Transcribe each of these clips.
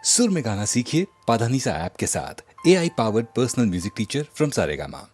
सुर में गाना सीखिए पाधानीसा ऐप के साथ। AI powered personal music teacher from Saregama.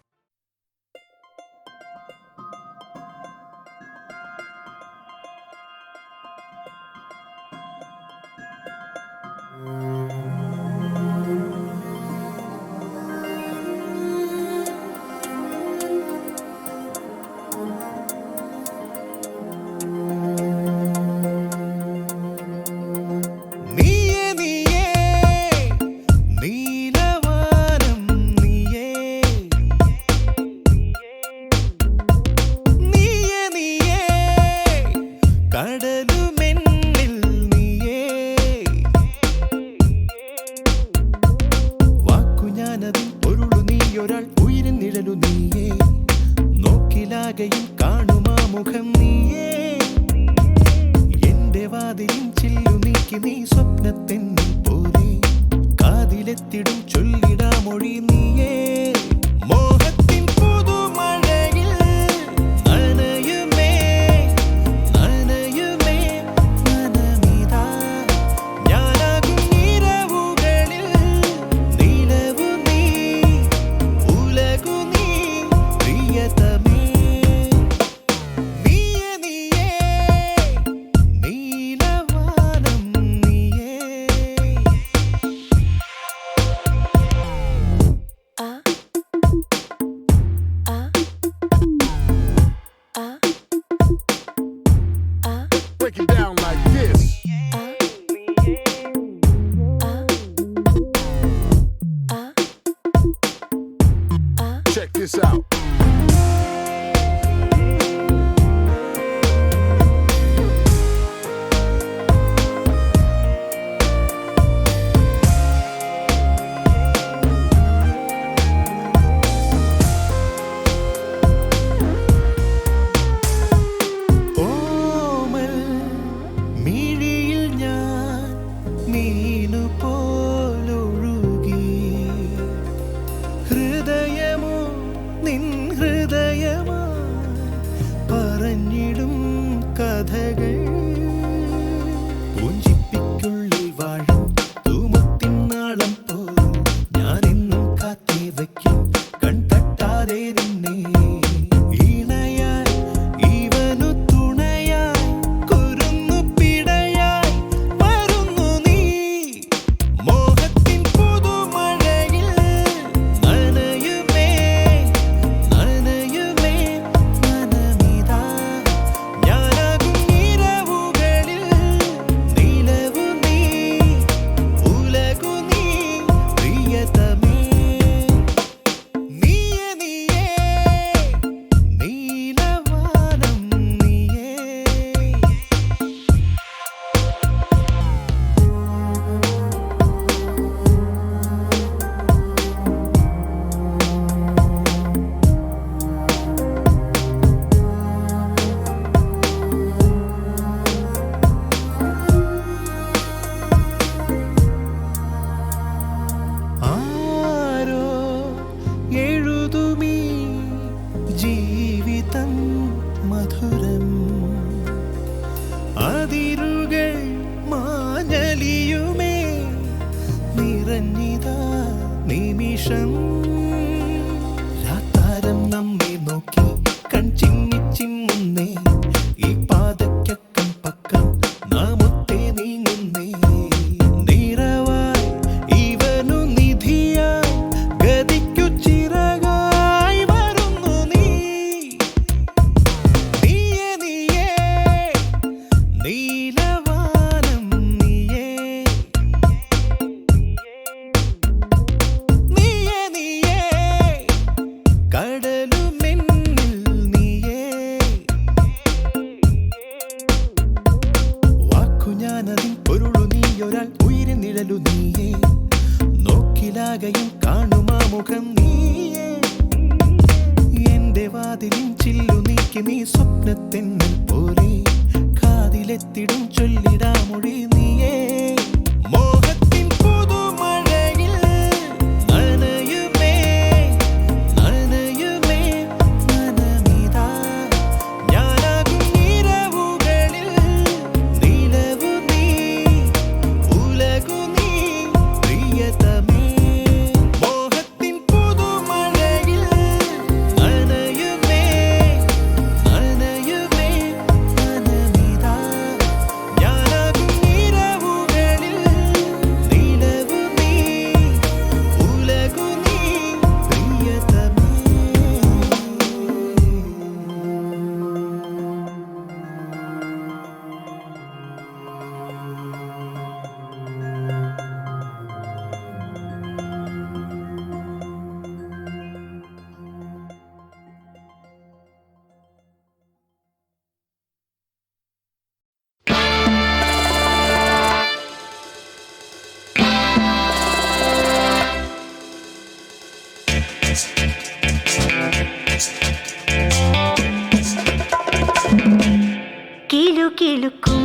കിലുക്കും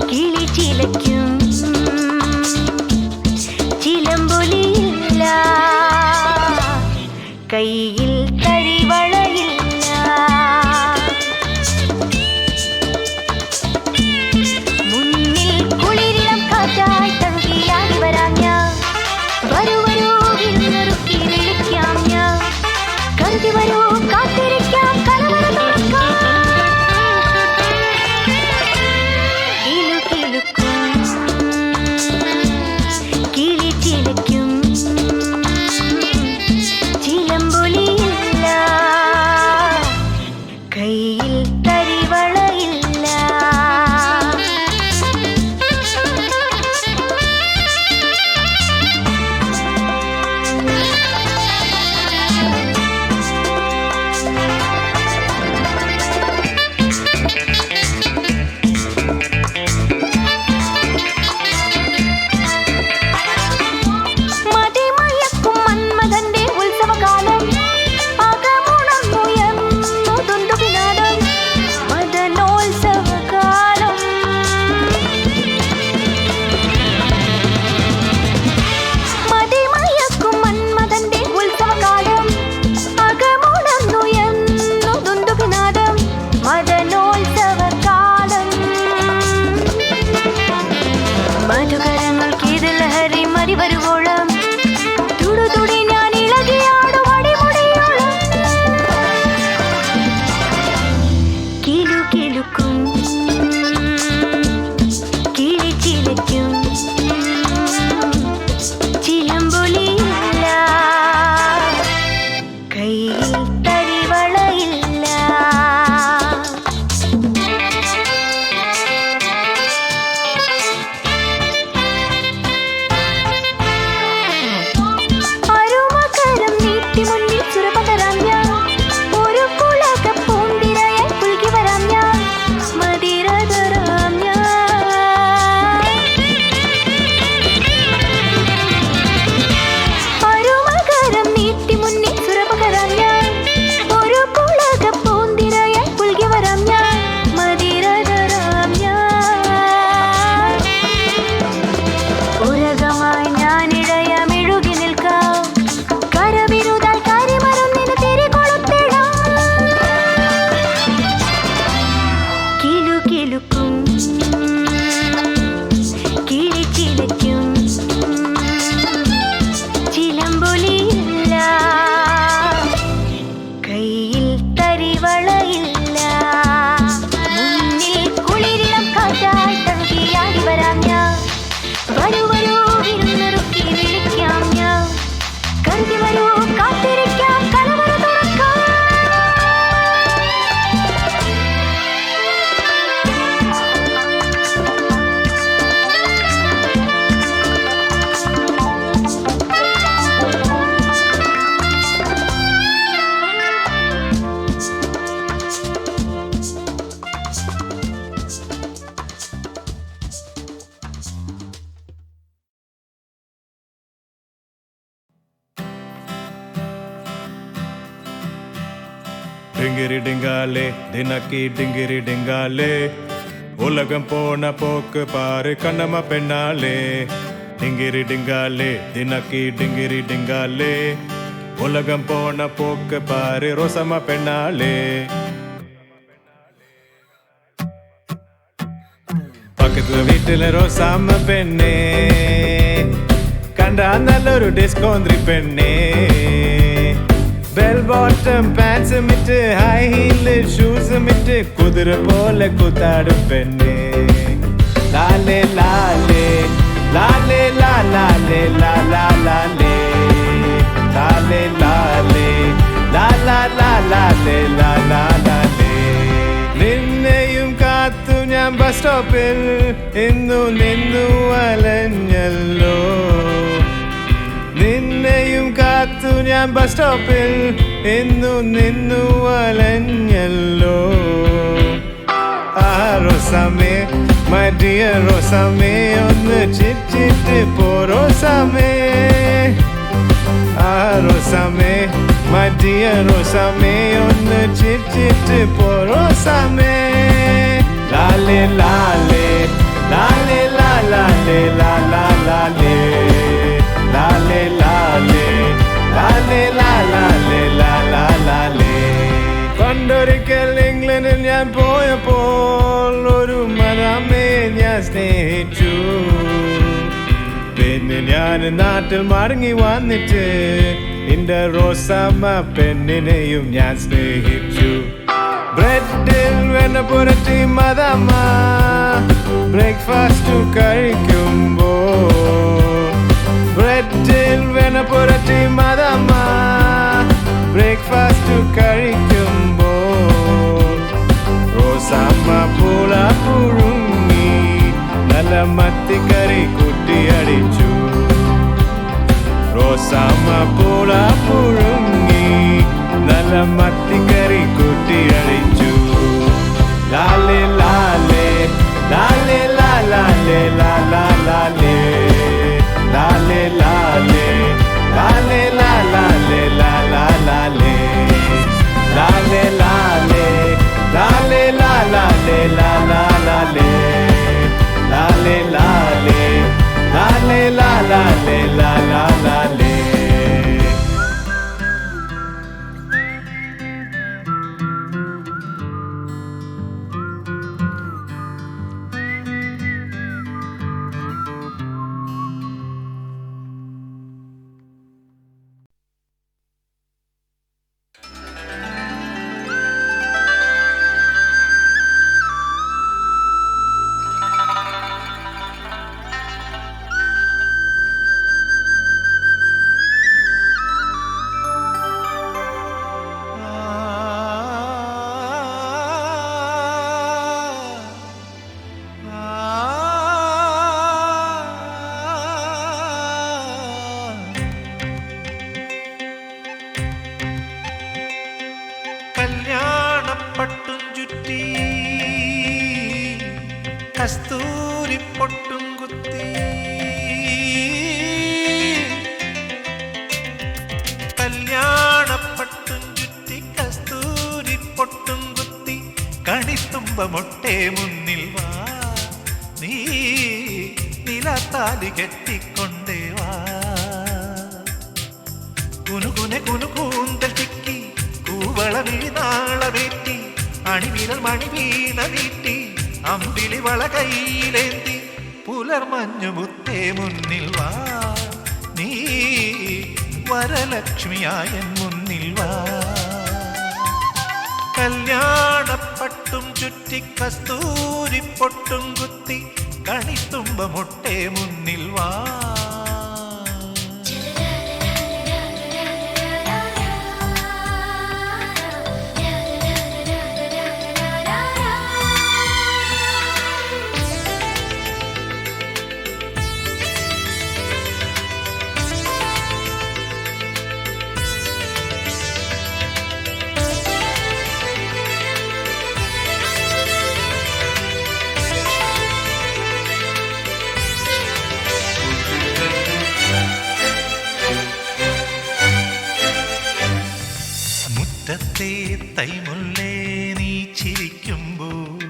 കിളി ചിലയ്ക്കും ചിലമ്പൊലിയില്ല കയ്യിൽ തരിവളയില്ല മുന്നിൽ കുളിരിളം കാറ്റായി തഴുകിയാടി വരാം ഞാൻ വരൂ വരൂ വിരുന്നൊരുക്കി വിളിക്കാം ഞാൻ കരുതി വരൂ കാത്തിരിക്കാം കലവറ തുറക്കാം കിലുകിലുക്കും കിളി ചിലയ്ക്കും ചിലമ്പൊലിയില്ല കയ്യിൽ തരിവളയില്ല മതിമയക്കും മന്മഥന്റെ ഉത്സവകാലം അകമുണർന്നുയർന്നു തുണ്ടുപിനാദം മദനോത്സവകാലം മതിമയക്കും മന്മഥന്റെ ഉത്സവകാലം അകമുണർന്നുയർന്നു തുണ്ടുപിനാദം മദനോത്സവകാലം മധുകരങ്ങൾക്ക് ലഹരി മതി വരുവോളം തുടുതുടി ഞാൻ ഇളകിയാടും അടിമുടിയോളം കിലുകിലുക്കും കിളി ചിലയ്ക്കും ചിലമ്പൊലിയില്ല കയ്യിൽ തരിവളയില്ല അരുമകരം നീട്ടി മുന്നിൽ സുരപതരാം ഞാൻ ഒരു പുളക പൂന്തിരയെ പുൽകി വരാം ഞാൻ മതിരതരാം ഞാൻ അരുമകരം നീട്ടി മുന്നിൽ സുരപതരാം ഞാൻ ഒരു പുളക പൂന്തിരയെ പുൽകി വരാം ഞാൻ മതിരതരാം ഞാൻ ഉരകമായി ഞാനിടയ മെഴുകി നിൽക്കാം കരവിരുതാൽ കരിമരുന്നിന് തിരികൊളുത്തിടാം കിലുകിലുക്കും കിളി ചിലയ്ക്കും ചിലമ്പൊലിയില്ല കയ്യിൽ തരിവളയില്ല മുന്നിൽ കുളിരിളം കാറ്റായി തഴുകിയാടി വരാം ഞാൻ വരൂ വരൂ വിരുന്നൊരുക്കി വിളിക്കാം ഞാൻ കരുതി വരൂ കാത്തിരിക്കാം കലവറ തുറക്കാം டிங்கிரி டிங்காலே தினக்கி டிங்கிரி டிங்காலே உலகம் போன போக்கு பாரு கண்ணம்மா பெண்ணாலே டிங்கிரி டிங்காலே தினக்கி டிங்கிரி டிங்காலே உலகம் போன போக்கு பாரு ரோசம்மா பெண்ணாலே பக்கத்துல வீட்டுல ரோசாம பெண்ணே കണ്ടാ നല്ലൊരു ഡിസ്കോന്ത്രി പെണ്ണേ ബെൽ ബോട്ടം പാൻസും ഇട്ട് ഹൈ ഹീല് ഷൂസും ഇട്ട് കുതിര പോലെ കുത്താടും പെണ്ണേ ലാലേ ലാലേ ലാലേ ലാലേ ലാലാ ലാലേ ലാലേ ലാലേ ലാലാ ലാലേ ലാലാ ലാലേ നിന്നെയും കാത്തു ഞാൻ ബസ് സ്റ്റോപ്പിൽ ഇന്നു നിന്നു അലഞ്ഞല്ലോ നിന്നെയും കാത്തു ഞാൻ ബസ് സ്റ്റോപ്പിൽ ഇന്നു നിന്നു അലഞ്ഞല്ലോ ആ റോസാമേ മൈ ഡിയർ റോസാമേ ഒന്ന് ചിരിച്ചിട്ട് പോ റോസാമേ ആ റോസാമേ മൈ ഡിയർ റോസാമേ ഒന്ന് ചിരിച്ചിട്ട് പോ റോസാമേ ലാലേ ലാലേ ലാലേ ലാലേ ലാലാ ലാലേ ലാലേ ലാലേ ലാലേ ലാലേ ലാലാ ലാലേ. പണ്ടൊരിക്കൽ ഇംഗ്ലണ്ടിൽ ഞാൻ പോയപ്പോൾ ഒരു മരമേ ഞാൻ സ്നേഹിച്ചു. പിന്നെ ഞാൻ നാട്ടിൽ മടങ്ങി വന്നിട്ട് എന്റെ റോസാമ്മ പെണ്ണിനെയും ഞാൻ സ്നേഹിച്ചു. ബ്രെഡിൽ വെണ്ണ പുരട്ടി മദമ്മ ബ്രേക്ക്ഫാസ്റ്റ് കഴിക്കുമ്പോൾ, ബ്രെഡിൽ വെണ്ണ പുരട്ടി മദമ്മ ബ്രേക്ക്ഫാസ്റ്റ് കഴിക്കുമ്പോൾ, റോസാമ്മ പൂള പുഴുങ്ങി നല്ല മത്തിക്കറി കുട്ടിയടിച്ചു. റോസാമ്മ പൂള പുഴുങ്ങി നല്ല മത്തിക്കറി കുട്ടിയടിച്ചു. ലാലേ ലാലേ ലാലേ ലാലേ ലാലാ ലാലേ ലാലേ ലാലേ ലാലേ ലാലേ ലാലാ ലാലേ ലാലേ ലാലേ ലാലേ ലാലേ ലാലാ ലാലേ ലാലേ ലാലേ ലാലേ ലാലേ ലാലാ ലാലേ. കല്യാണപ്പട്ടും ചുറ്റി കസ്തൂരി പൊട്ടും കുത്തി, കല്യാണപ്പട്ടും ചുറ്റി കസ്തൂരി പൊട്ടും കുത്തി, കണിത്തുമ്പ മൊട്ടേ മുന്നിൽ വാ നീ നിലത്താലി കെട്ടിക്കൊണ്ടേ വാ. കുനുകുനെ കുനുകൂന്തൽ ചിക്കി കൂവളമിഴിനാളമേറ്റി അണിവിരൽ മണിവീണ നീട്ടി അമ്പിളി വള കൈയിലേന്തി പുലർമഞ്ഞുമുത്തേ മുന്നിൽ വാ നീ വരലക്ഷ്മിയായ മുന്നിൽ വാ. കല്യാണപ്പട്ടും ചുറ്റി കസ്തൂരി പൊട്ടും കുത്തി കണിത്തുമ്പ മൊട്ടേ മുന്നിൽ വാ. മുറ്റത്തെ തൈമുല്ലേ നീ ചിരിക്കുമ്പോൾ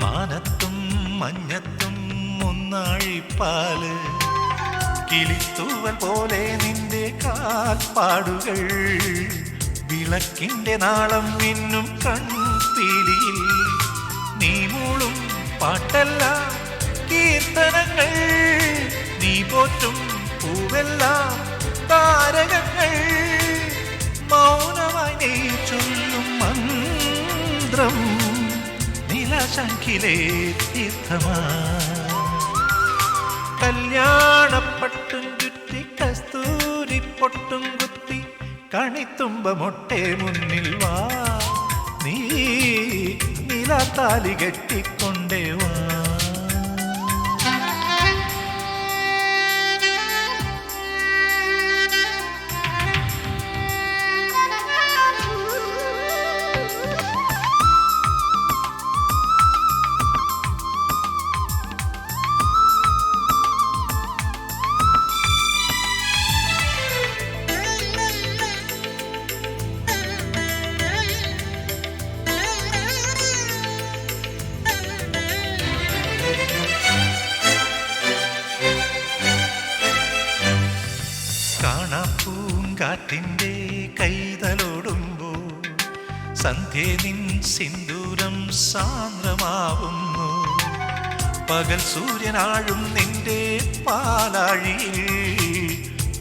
മാനത്തും മഞ്ഞത്തും ഒന്നാഴിപ്പാല്, കിളിത്തൂവൽ പോലെ നിന്റെ കാൽപ്പാടുകൾ വിളക്കിന്റെ നാളം മിന്നും കൺപീലിയിൽ, നീ മൂളും പാട്ടെല്ലാം കീർത്തനങ്ങൾ, നീ പോറ്റും പൂവെല്ലാം താരകങ്ങൾ, മൗനമായി നീ ചൊല്ലും മന്ത്രം നിലശങ്കിലേ തീർത്ഥമാ. കല്യാണപ്പട്ടും ചുറ്റി കസ്തൂരി പൊട്ടും കുത്തി കണിത്തുമ്പ മൊട്ടേ മുന്നിൽ വാ നീ നിലത്താലി കെട്ടിക്കൊണ്ടേ വാ. കാറ്റിൻ്റെ കൈതലോടുമ്പോൾ സന്ധ്യ നിൻ സിന്ദൂരം സാന്ദ്രമാവുന്നു. പകൽ സൂര്യനാഴും നിന്റെ പാലാഴിയിൽ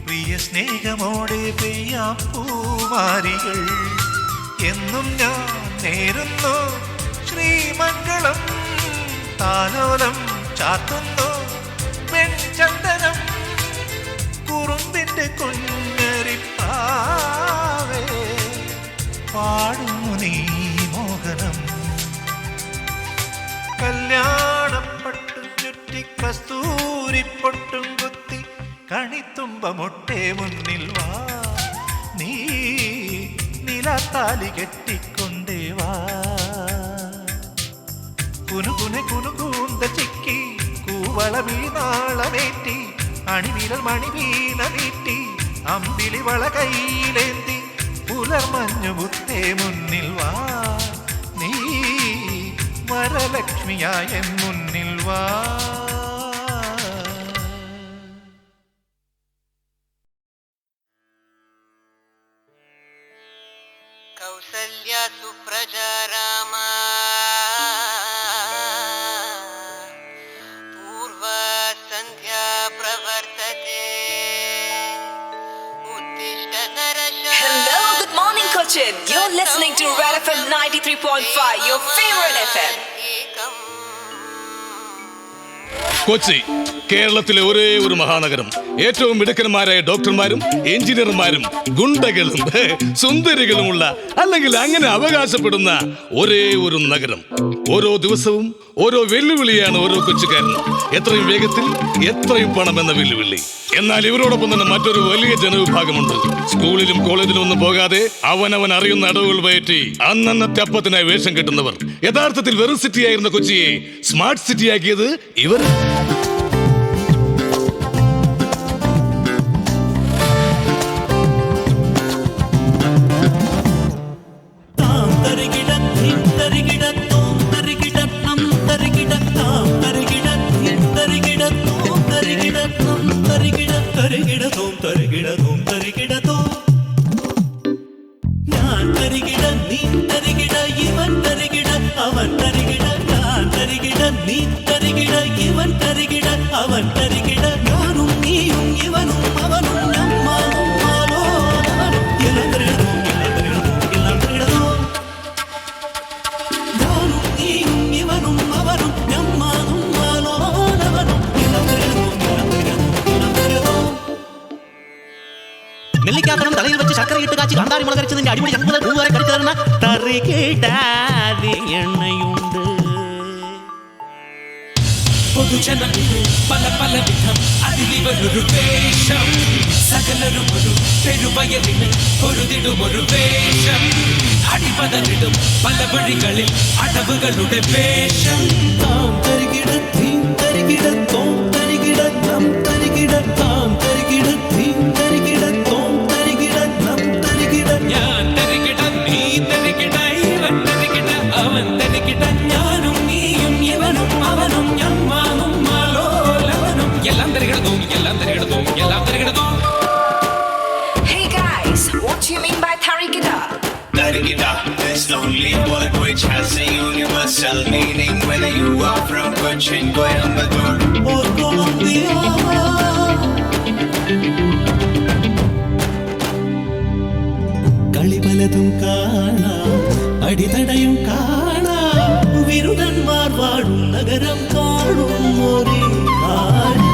പ്രിയ സ്നേഹമോടെ പെയ്യാം പൂമാരികൾ. എന്നും ഞാൻ നേരുന്നു ശ്രീമംഗളം, താലോലം ചാത്തുന്നു വെൺചന്ദനം. കുറുമ്പിന്റെ കുഞ്ഞരിപ്പാവേ പാടുന്നു നീ മോഹനം. കല്യാണപ്പട്ടും ചുറ്റി കസ്തൂരിപ്പൊട്ടും കുത്തി കണിത്തുമ്പമൊട്ടെ മുന്നിൽ വാ, നീ നിലത്താലി കെട്ടിക്കൊണ്ടേ വാ. കുനുകുനെ കുനുകൂന്ത ചിക്കി കൂവള വീണാളമേറ്റി അണിവിരൽ മണിവീണ നീട്ടി അമ്പിളി വള കൈയിലേന്തി പുലർമഞ്ഞു മുത്തേ മുന്നിൽ വാ, നീ വരലക്ഷ്മിയായ മുന്നിൽ വാ. കൗസല്യ സുപ്രജാ രാമ പൂർവ സന്ധ്യാ പ്രവർത്തത്തെ ഉത്തിഷ്ഠ നരശാ. Hello, good morning, Cochin. You're listening to Red FM 93.5, your favorite FM. Kochi കേരളത്തിലെ ഒരേ ഒരു മഹാനഗരം. ഏറ്റവും മിടുക്കന്മാരായ ഡോക്ടർമാരും എഞ്ചിനീയർമാരും ഗുണ്ടകളും സുന്ദരികളുമുള്ള, അല്ലെങ്കിൽ അങ്ങനെ അവകാശപ്പെടുന്ന ഒരേ ഒരു നഗരം. ഓരോ ദിവസവും ഓരോ വെല്ലുവിളിയാണ് ഓരോ കൊച്ചുകാരനും. എത്രയും വേഗത്തിൽ എത്രയും പണം എന്ന വെല്ലുവിളി. എന്നാൽ ഇവരോടൊപ്പം തന്നെ മറ്റൊരു വലിയ ജനവിഭാഗമുണ്ട്. സ്കൂളിലും കോളേജിലും ഒന്നും പോകാതെ അവനവൻ അറിയുന്ന അടവുകൾ പയറ്റി അന്നന്നത്തെ അപ്പത്തിനായി വേഷം കെട്ടുന്നവർ. യഥാർത്ഥത്തിൽ വെറും സിറ്റിയായിരുന്ന കൊച്ചിയെ സ്മാർട്ട് സിറ്റിയാക്കിയത് ഇവർ. നെല്ലിക്കാത്തണം തലയിൽ വെച്ച് ശർക്കര ഇട്ട് കാച്ചി കാന്താരി മുളകരച്ച് നിന്റെ അടിപൊളി ചങ്കുതൽ പൂവരെ കടിച്ചു തരുന്ന തറികിടാതെ എണ്ണയുണ്ട്. പൊതുജനങ്ങൾ പല പല വിധം അതിലിവരൊരു വേഷം, സകലരും ഒരു പെരുവയലിന് പൊരുതിടുമൊരു വേഷം. അടിപതറിടും പല വഴികളിൽ അടവുകളുടെ വേഷം. താം തരികിട തീം തരികിട തോം തരികിട നം തരികിട താം തരികിട തീം തരികിട തോം തരികിട നം തരികിട. ഞാൻ തരികിട നീ തരികിട ഇവൻ തരികിട അവൻ തരികിട ഞാനും നീയും ഇവനും അവനും ഞമ്മാനും മാലോലവനും എല്ലാം തരികിടതും എല്ലാം തരികിടതും എല്ലാം തരികിടതും. Hey guys, what do you mean by Tarigida? Tarigida is the only word which has a universal meaning, whether you are from Cochin, Coimbatore or Colombia. കളി പലതും കാണാം, അടിതടയും കാണാം, വിരുദന്മാർ വാഴും നഗരം കാണും ഒരേ കാര്യം.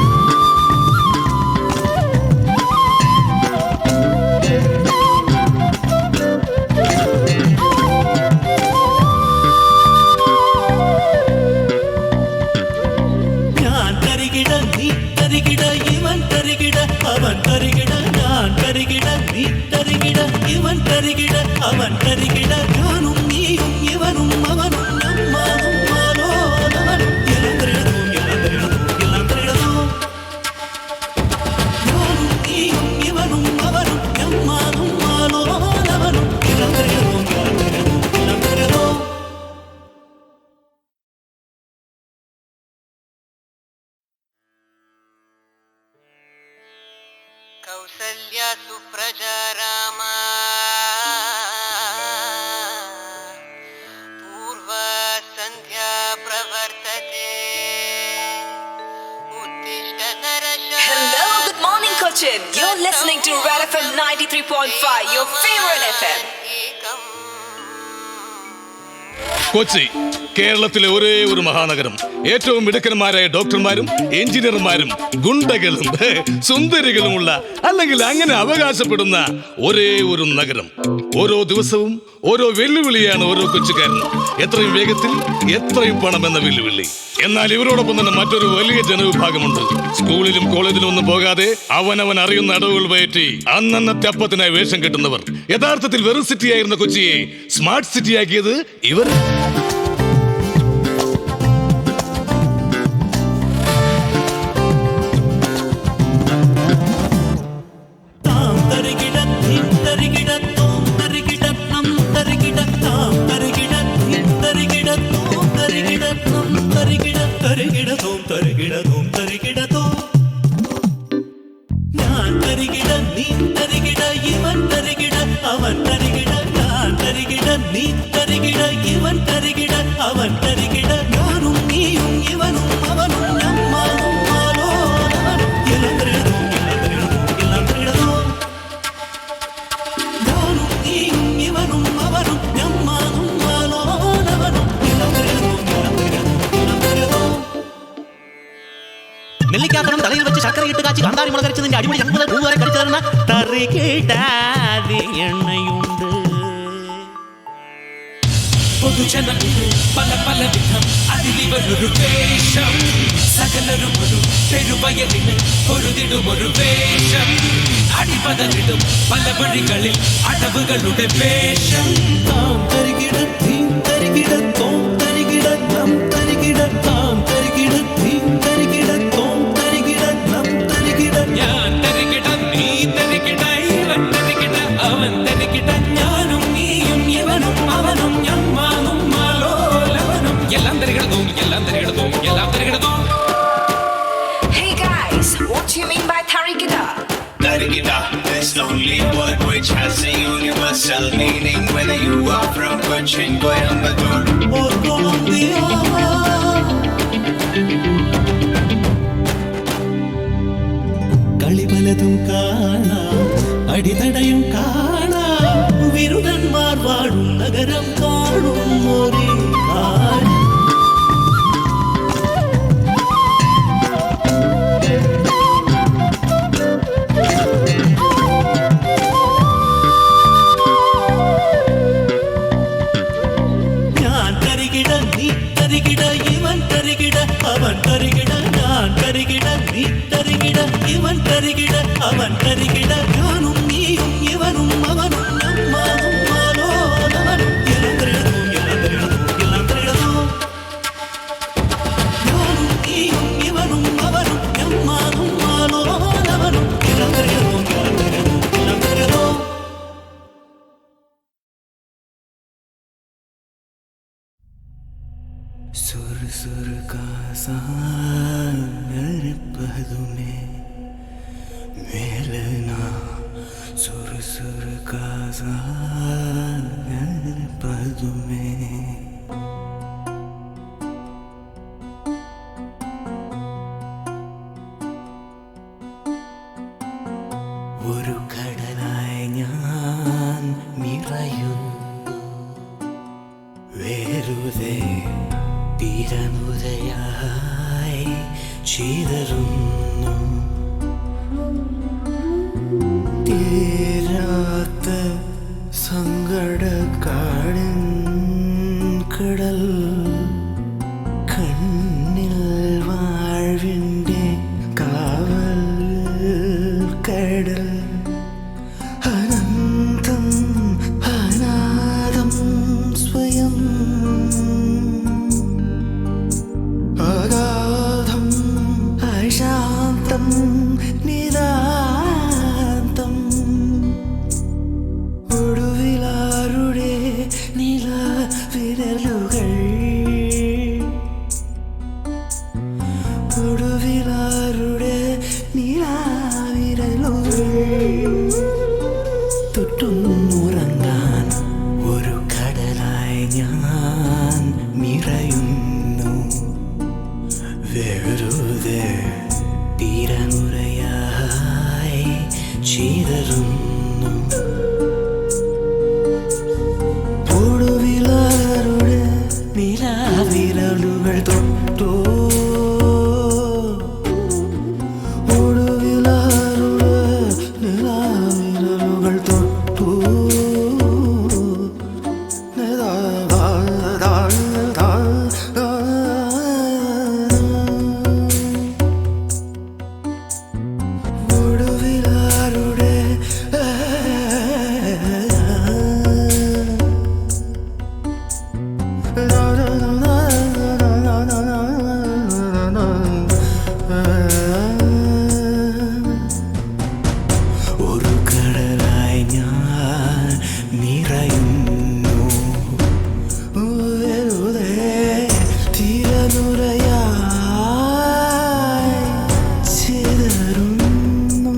ഞാൻ തരികിട നീ തരികിട ഇവൻ തരികിട അവൻ തരികിട ഞാൻ തരികിട നീ തരികിട ഇവൻ തരികിട അവൻ തരികിട ഞാനും നീയും ഇവനും അവനും നമ്മാനും മാലോലവനും എല്ലാം തരികിടതും എല്ലാം തരികിടതും എല്ലാം തരികിടതും. ഞാനും നീയും ഇവനും അവനും നമ്മാനും മാലോലവനും എല്ലാം തരികിടതും എല്ലാം തരികിടതും എല്ലാം തരികിടതും. कौसल्या सुप्रजा रामा पूर्वा सन्ध्या प्रवर्तते उत्तिष्ठ नरशार्दूल Hello, good morning, Cochin. You're listening to Red FM 93.5, your favorite FM. Kochi കേരളത്തിലെ ഒരേ ഒരു മഹാനഗരം. ഏറ്റവും മിടുക്കന്മാരായ ഡോക്ടർമാരും എഞ്ചിനീയർമാരും ഗുണ്ടകളും സുന്ദരികളുമുള്ള, അല്ലെങ്കിൽ അങ്ങനെ അവകാശപ്പെടുന്ന ഒരേ ഒരു നഗരം. ഓരോ ദിവസവും ഓരോ വെല്ലുവിളിയാണ് ഓരോ കൊച്ചുകാരനും. എത്രയും വേഗത്തിൽ എത്രയും പണം എന്ന വെല്ലുവിളി. എന്നാൽ ഇവരോടൊപ്പം തന്നെ മറ്റൊരു വലിയ ജനവിഭാഗമുണ്ട്. സ്കൂളിലും കോളേജിലും ഒന്നും പോകാതെ അവനവൻ അറിയുന്ന അടവുകൾ പയറ്റി അന്നന്നത്തെ അപ്പത്തിനായി വേഷം കെട്ടുന്നവർ. യഥാർത്ഥത്തിൽ വെറും സിറ്റിയായിരുന്ന കൊച്ചിയെ സ്മാർട്ട് സിറ്റിയാക്കിയത് ഇവർ. നെല്ലിക്കാത്തണം തലയിൽ വെച്ച് ശർക്കര ഇട്ട് കാച്ചി കാന്താരി മുളകരച്ച് നിന്റെ അടിപൊളി ചങ്കുതൽ പൂവരെ കടിച്ചു തരുന്ന തറികിടാതെ എണ്ണയുണ്ട്. പൊതുജനങ്ങൾ പല പല വിധം അതിലിവരൊരു വേഷം. സകലരും ഒരു പെരുവയലിന് പൊരുതിടുമൊരു വേഷം. അടിപതറിടും പല വഴികളിൽ അടവുകളുടെ വേഷം. താം തരികിട തീം തരികിട തോം തരികിട നം തരികിട താം തരികിട തീം തരികിട തോം തരികിട നം തരികിട. ഞാൻ തരികിട നീ തരികിട ഇവൻ തരികിട അവൻ തരികിട ഞാനും നീയും ഇവനും അവനും ഞമ്മാനും മാലോലവനും എല്ലാം തരികിടതും എല്ലാം തരികിടതും എല്ലാം തരികിടതും. Hey guys, what do you mean by Tarigida? Tarigida, this only word which has a universal meaning, whether you are from Cochin, Coimbatore or Colombia. കളിപലതും കാണാം, അടിതടയും കാണാം, വിരുദന്മാർ വാഴും നഗരം കാണും ഒരേ കാര്യം. ഞാൻ തരികിട നീ തരികിട ഇവൻ തരികിട അവൻ തരികിട ഞാൻ തരികിട നീ തരികിട ഇവൻ തരികിട അവൻ തരികിട ഞാനും നീയും ഇവനും അവനും നമ്മാനും മാലോലവനും എല്ലാം തരികിടതും എല്ലാം തരികിടതും എല്ലാം തരികിടതും. ഞാനും നീയും ഇവനും അവനും നമ്മാനും മാലോലവനും എല്ലാം തരികിടതും എല്ലാം തരികിടതും എല്ലാം തരികിടതും. सुर सुर का सागर पदुने मेलना सुर सुर का सागर पदुमे ഒരു കടലായി ഞാൻ നിറയുന്നു വേറുതെ തീരനുദയായി ചിതറുന്നു തീരാത്ത സങ്കടക്കാടൻ കടൽ കണ്ണിൽ വാഴ്വിൻ്റെ കാവൽ കടൽ അനന്തം അനാദം സ്വയം അഗാധം അശാന്തം നിതാന്തം ഒടുവിലാരുടെ നിലവിരലുകൾ ഒടുവിലാരുടെ നിലവിരലുകൾ ചിതറുന്നു. ഒടുവിലാരുടെ നിലാവിരലുകൾ തൊട്ടോ, ഒടുവിലാരുടെ നിലാവിരലുകൾ തൊട്ടോ. ഒരു കടലായി ഞാൻ നിറയുന്നു, വെറുതെ തിരനുരയായി ചിതറുന്നു.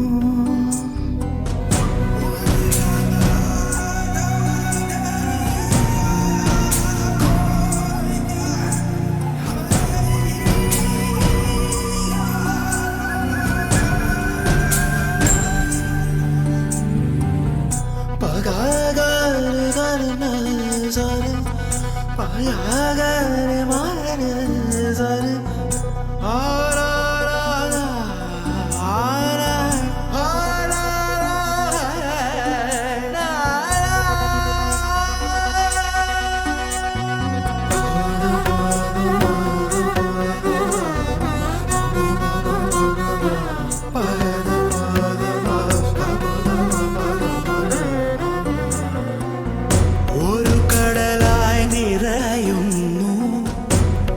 ഒരു കടലായി നിറയുന്നു,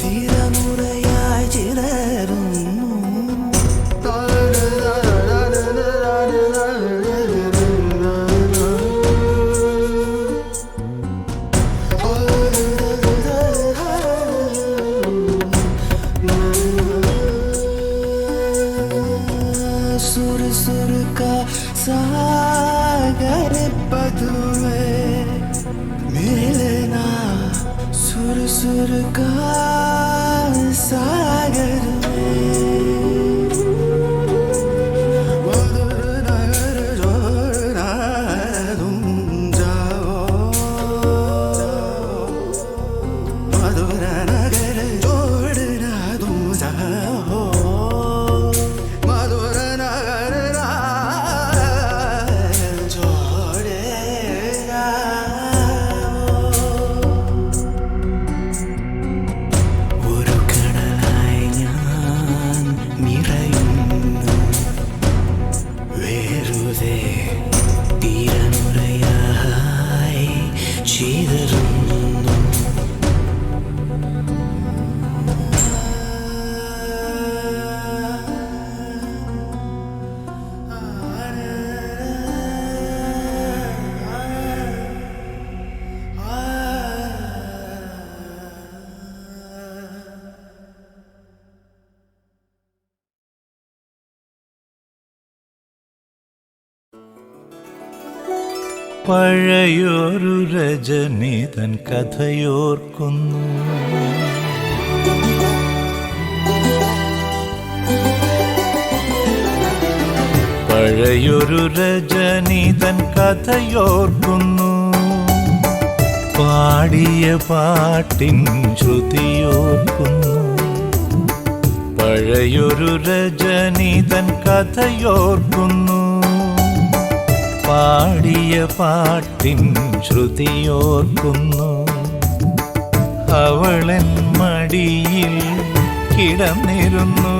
തിരമുറയായി ചിതറുന്നു. सुर सुर का सागर पद में मिलना, सुर सुर का सागर में मधुर नगर जोड़ना तुम जाओ, मधुर नगर जोड़ना तुम जाओ, मधुर नगर जोड़ेगा. ഒരു കടലായി ഞാൻ നിറയുന്നു, വെറുതെ തിരനുരയായി ചിതറുന്നു. പഴയൊരു രജനി തൻ കഥയോർക്കുന്നു, പഴയൊരു രജനി തൻ കഥയോർക്കുന്നു, പാടിയ പാട്ടിൻ ശ്രുതിയോർക്കുന്നു. പഴയൊരു രജനി തൻ കഥയോർക്കുന്നു, പാടിയ പാട്ടിൻ ശ്രുതിയോർക്കുന്നു. അവളൻ മടിയിൽ കിടന്നിരുന്നു,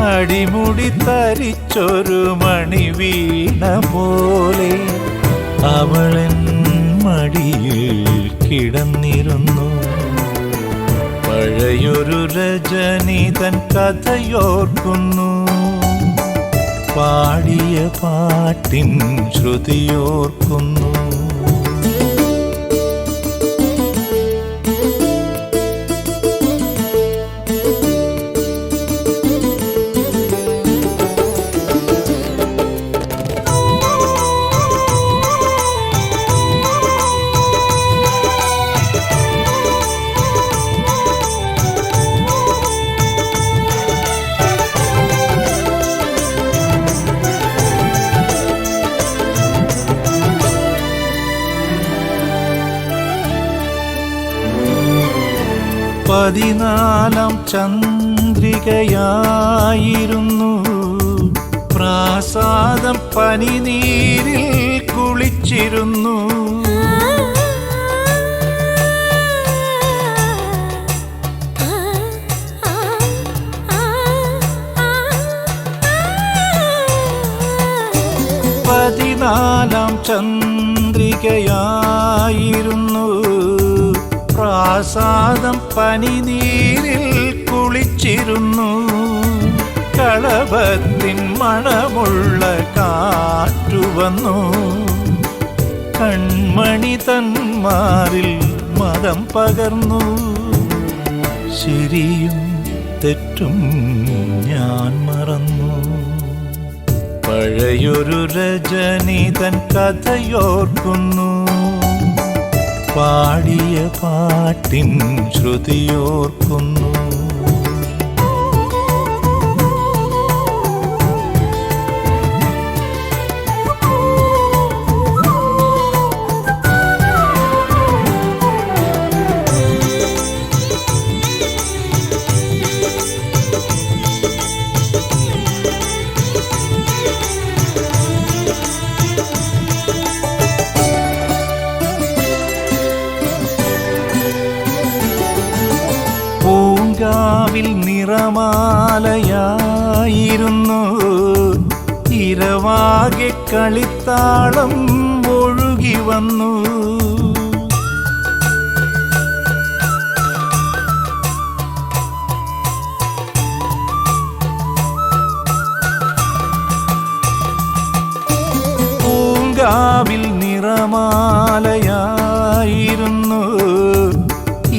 അടിമുടി തരിച്ചൊരു മണി വീണ പോലെ. അവളൻ മടിയിൽ കിടന്നിരുന്നു, പഴയൊരു രജനി തൻ കഥയോർക്കുന്നു, പാടിയ പാട്ടിൻ ശ്രുതിയോർക്കുന്നു. 14 ചന്ദ്രികയായിരുന്നു പ്രാസാദം പനിനീരിൽ കുളിച്ചിരുന്നു പതിനാലാം ചന്ദ്രികയായിരുന്നു പ്രാസാദം പനിനീരിൽ കുളിച്ചിരുന്നു കളഭത്തിൻ മണമുള്ള കാറ്റുവന്നു കൺമണി തന്മാറിൽ മതം പകർന്നു ശരിയും തെറ്റും ഞാൻ മറന്നു പഴയൊരു രജനി തൻ കഥയോർക്കുന്നു പാടിയ പാട്ടിൻ ശ്രുതിയോർക്കുന്നു പൂങ്കാവിൽ നിറമാലയായിരുന്നു ഇരവാകെ കളിത്താളം ഒഴുകി വന്നു പൂങ്കാവിൽ നിറമാലയായിരുന്നു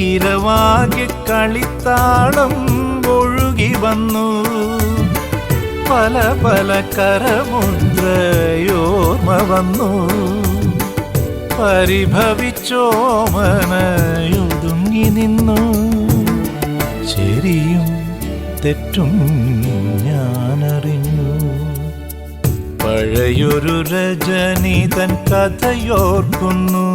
ഇരവാകെ കളിത്താളം ഒഴുകി വന്നു പല പല കരമുദ്രയോർമ്മ വന്നു പരിഭവിച്ചോമനയൊതുങ്ങി നിന്നു ശരിയും തെറ്റും ഞാനറിഞ്ഞു പഴയൊരു രജനി തൻ കഥയോർക്കുന്നു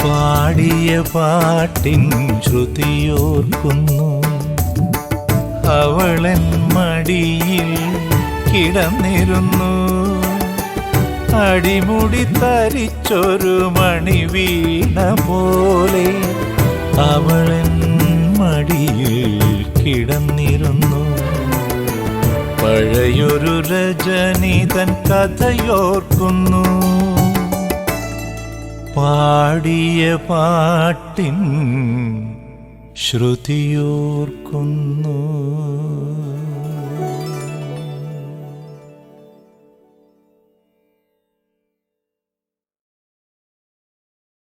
പാടിയ പാട്ടിൻ ശ്രുതിയോർക്കുന്നു അവളൻ മടിയിൽ കിടന്നിരുന്നു അടിമുടി തരിച്ചൊരു മണി വീണ പോലെ അവളൻ മടിയിൽ കിടന്നിരുന്നു പഴയൊരു രജനി തൻ കഥയോർക്കുന്നു പാടിയ പാട്ടിൻ ശ്രുതിയോർക്കുന്നു